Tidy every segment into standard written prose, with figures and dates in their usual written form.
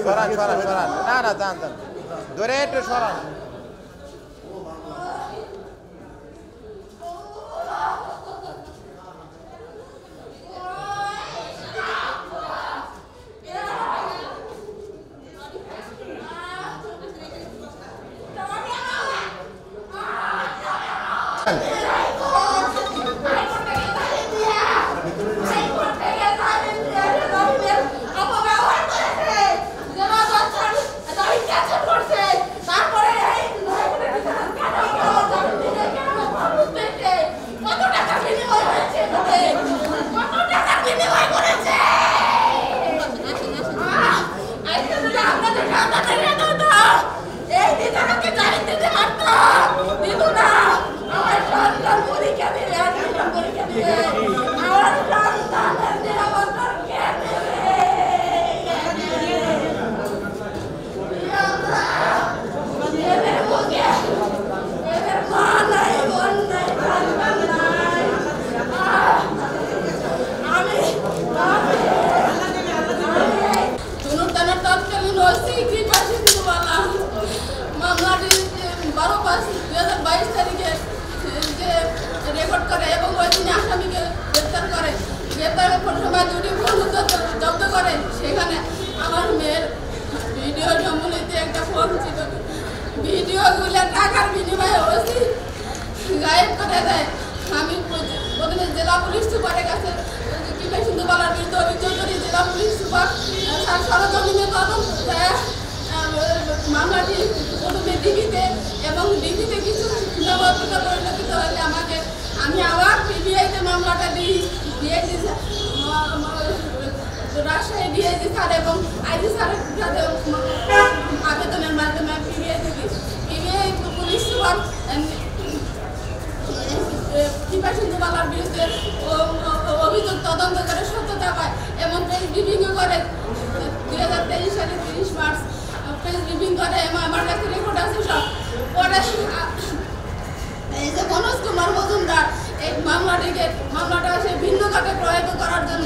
সরান সরান সরান না না যান যান ধরে একটু সরান জেলা পুলিশ সুপারের কাছে সিন্ধুবালার বিরুদ্ধে অভিযোগ করি। জেলা পুলিশ সুপার সরজমিনে তদন্ত মামলাটি প্রথমে ডিবিতে এবং ডিবিতে কিছু সীমাবদ্ধতা পরিণত হলে আমি আবার পিবিআইতে মামলাটা দিয়েছি রাজশাহী ডিআইজি স্যার এবং আইজি স্যারের সাথে আবেদনের মাধ্যমে পিবিআই পুলিশ সুপার সিন্ধুবালার বিরুদ্ধে অভিযোগ তদন্ত করে সত্যতা পায় এবং প্রেস ব্রিফিংও করে 2023 সালে 30 মার্চ প্রেস ব্রিফিং করে এবং আমার কাছে রেকর্ড আছে সব। পরে এই যে মনোজ কুমার মজুমদার এই মামলাটা সে ভিন্ন খাতে প্রয়োগ করার জন্য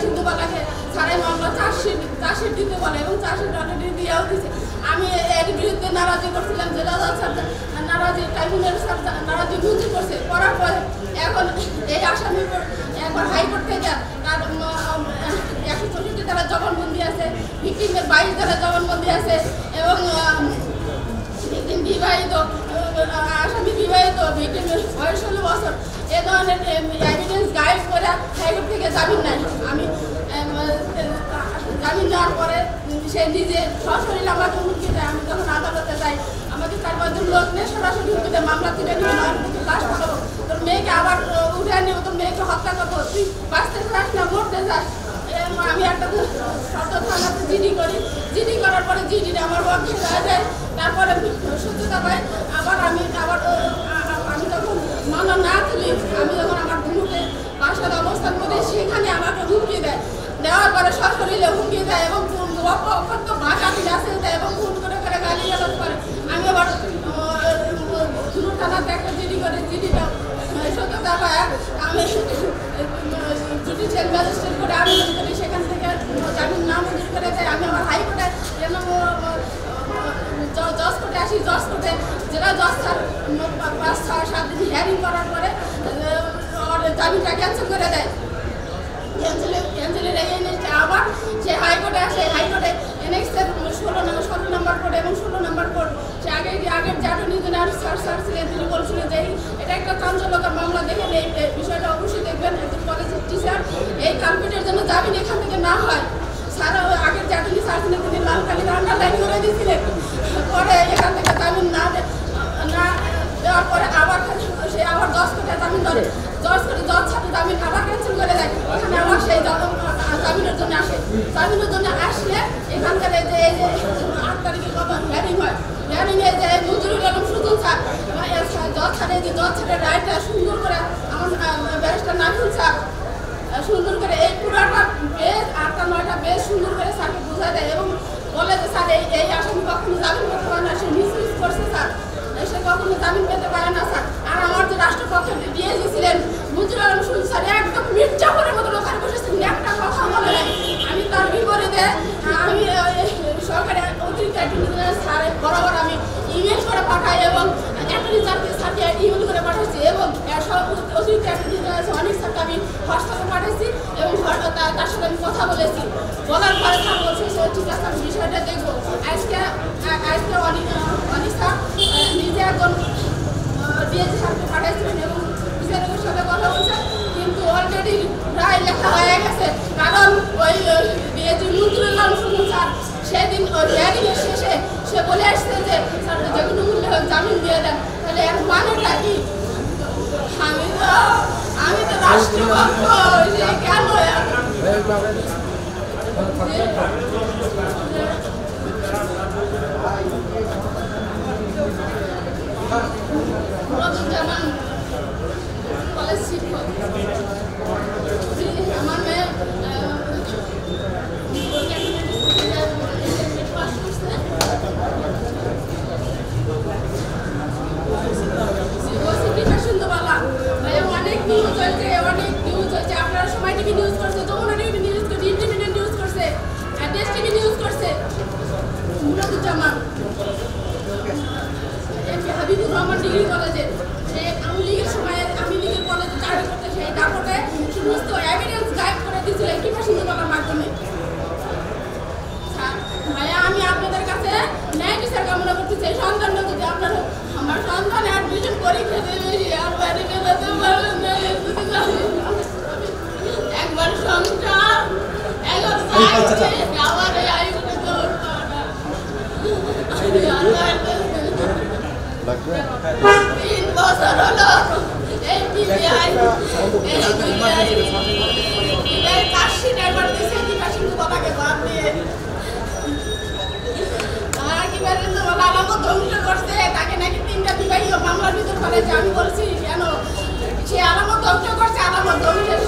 সিন্ধুবালাকে সারাই মামলা চার্জশিট দিতে বলে এবং চার্জশিট অলরেডি দিয়েও দিচ্ছে। আমি এর বিরুদ্ধে নারাজি করছিলাম, জেলা জজ স্যার নারাজি ট্রাইব্যুনাল স্যার নারাজি মঞ্জুর করছে। করার পরে এখন এই আসামি একবার হাইকোর্ট থেকে তার 164 ধারা জবানবন্দি আছে, ভিকটিমের 22 ধারা জবানবন্দি আছে এবং ভিকটিম বিবাহিত, আসামি বিবাহিত, ভিকটিমের বয়স 16 বছর। এ ধরনের এভিডেন্স গাইড করে হাইকোর্ট থেকে জামিন নেয়। আমি জামিন নেওয়ার পরে সে নিজে সশরীরে আমাকে হুমকি দেয়। আমি যখন আদালতে যাই আমাকে 4-5 লোক নিয়ে সরাসরি হুমকি দেয়, মামলা তুলে নিয়ে লাশ পাঠাবো, তোর মেয়েকে আবার উঠে নিব, তোর মেয়েকে হত্যা করবো, তুই বাঁচতে চাস না মরতে চাস। আমি একটা সদর থানাতে জিডি করি, জিডি করার পরে জিডিটা আমার বন্ধ হয়ে যায়। তারপরে সত্যতা পাই আমি যখন মামলা না তুলি, আমি যখন আমার ঘুমুতে বাসায় অবস্থান করি সেখানে আমাকে হুমকি দেয়। দেওয়ার পরে সশরীরে হুমকি দেয় এবং অকথ্য ভাষা আছে এবং ফোন করে করে গালি গালাজ করে। আমি আবার ধুনুর থানাতে একটা জিডি করে, জিডিটা সত্যতা পায় আমি জুডিশিয়াল ম্যাজিস্ট্রেট করে আবেদন করি, সেখান থেকে জামিন নামঞ্জুর করে দেয়। আমি আমার হাইকোর্টে জজ কোর্টে আসি, জজ কোর্টে জেলা জজ স্যার 5-6-7 দিন হিয়ারিং করার পরে জামিনটা ক্যান্সেল করে দেয়। ক্যান্সেলের এগেইনস্টে আবার সে হাইকোর্টে আসে, হাইকোর্টে এনএক্সের 16 নম্বর কোর্ট এবং 16 নম্বর কোর্ট সে আগের যে অ্যাটর্নি জেনারেল স্যার ছিলেন, তিনি বলছিলেন যে এটা একটা চাঞ্চল্যকর মামলা, দেখেন এই বিষয়টা অবশ্যই দেখবেন। একজন কলেজের টিচার এই কালপিটের জন্য জামিন এখান থেকে না হয়। স্যার আগের যে অ্যাটর্নি স্যার ছিলেন তিনি লাল কালির আন্ডারলাইন করে দিয়েছিলেন। পরে এখান থেকে জামিন না দেওয়ার পরে আবার সে আবার জজ কোর্টে জামিন ধরে, জজ সাথে জামিন আবার ক্যান্সেল করে দেয়। এখানে আবার সেই জামিনের জন্য আসে, জামিনের জন্য আসলে এখানকার এই যে 8 তারিখে কত হিয়ারিং হয়, হিয়ারিংয়ে যে নজরুল আলম সুজন স্যার জজ স্যারের রায়টা সুন্দর করে আমার ব্যারিস্টার নাজুল স্যার সুন্দর করে এই পুরাটা বেশ 8টা-9টা বেশ সুন্দর করে স্যারকে বোঝা দেয় এবং বলে যে স্যার এই আসামি কখনো জামিন করতে পারে না, সে মিসইউজ করছে স্যার, সে কখনো জামিন পেতে পারে না স্যার। আর আমার যে রাষ্ট্রপক্ষে ডিএসি ছিলেন নজরুল আলম সুজন স্যার একদম মির্জাফরের মতো ওখানে বসেছিলেন, একটা কথা বলে নাই। আমি তার বিপরীতে ভাই এবং অ্যাটর্নি স্যারকে ইমেল করে পাঠাচ্ছি এবং অতিরিক্ত অ্যাটর্নি আছে অনেক স্যারকে আমি হোয়াটসঅ্যাপে পাঠাচ্ছি এবং তার সাথে আমি কথা বলেছি। বলার পরে স্যার বলছে সে ঠিক আছে আমি বিষয়টা দেখবো। আজকে অনেক স্যার নিজে একজন ডিএসি স্যারকে পাঠাচ্ছিলেন এবং বিচারকের সাথে কথা বলছেন, কিন্তু অলরেডি রায় লেখা হয়ে গেছে। কারণ ওই ডিএসি মঞ্জুরুল্লাহ স্যার সেদিন হিয়ারিংয়ের শেষে সে বলে আসছে যে স্যার যে কোনো মূল্যে জামিন দিয়ে দেন। তাহলে এর মানেটা কি? আমি তো রাষ্ট্রপক্ষ কেন জামান কলেজ শিক্ষক আমার মেয়ে অনেক নিউজ হয়েছে আপনারা সময় টিভি নিউজ করছে, যমুনা টিভি নিউজ করছে, ইন্ডিপেন্ডেন্ট নিউজ করছে, দেশ টিভি নিউজ করছে। মুরাদুজ্জামান হাবিবুর রহমান ডিগ্রি কলেজে সে আমি লীগের সময় আমি লীগের কলেজে চাকরি করতে সেই দাপটে সমস্ত এভিডেন্স গায়েব করে দিয়েছিল কিংবা সিন্ধুবালার মাধ্যমে। ভাইয়া আমি আপনাদের কাছে ন্যায় বিচার কামনা করতেছি। এই সন্তানটা যদি আপনার আমার সন্তান অ্যাডমিশন পরীক্ষা দেবে আর বাইরে বেরোতে পারবেন না, একবার সংসার আমার এই আয়ুকে তোর 3 বছর হলো এই পিবিআই চার্জশিট একবার দিয়েছে কিংবা সিন্ধুবালাকে বাদ দিয়ে আলামত ধ্বংস করছে। তাকে নাকি 3টা বিবাহী মামলার ভিতর ফেলেছে। আমি বলছি কেন সে আলামত ধ্বংস করছে, আলামত ধ্বংসের